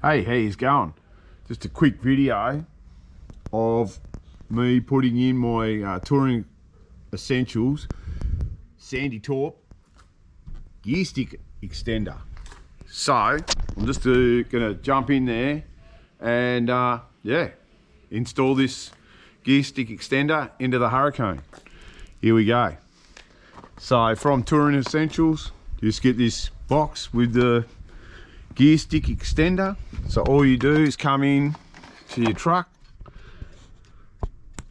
Hey, how you going? Just a quick video of me putting in my touring essentials Sandy Torp gear stick extender. So I'm just gonna jump in there and yeah, install this gear stick extender into the Hurricane. Here we go. So from Touring Essentials, you just get this box with the gear stick extender. So all you do is come in to your truck.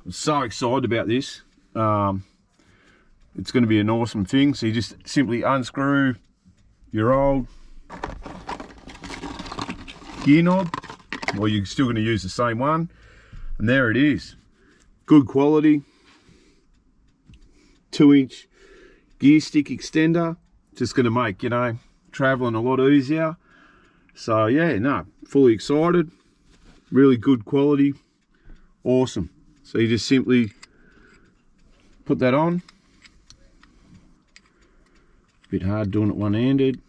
I'm so excited about this. It's going to be an awesome thing. So you just simply unscrew your old gear knob, or you're still going to use the same one, and there it is. Good quality 2-inch gear stick extender. Just going to make, you know, traveling a lot easier. So yeah, no, fully excited. Really good quality, awesome. So you just simply put that on. Bit hard doing it one-handed.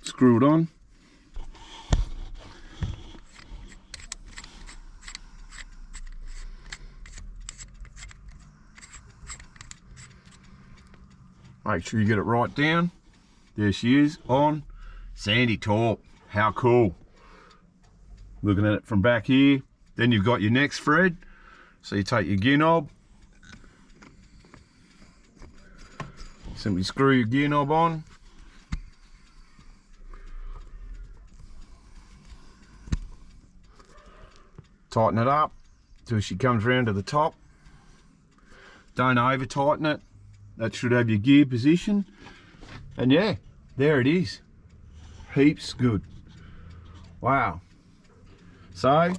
Screw it on. Make sure you get it right down. There she is, on Sandy Torp. How cool. Looking at it from back here. Then you've got your next thread. So you take your gear knob. Simply screw your gear knob on. Tighten it up till she comes round to the top. Don't over tighten it. That should have your gear position. And yeah, there it is. Heaps good. Wow. So,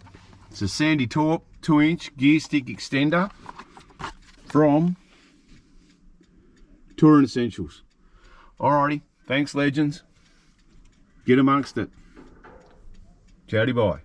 it's a Sandy Torp 2-inch gear stick extender from Touring Essentials. Alrighty, thanks legends. Get amongst it. Chatty bye.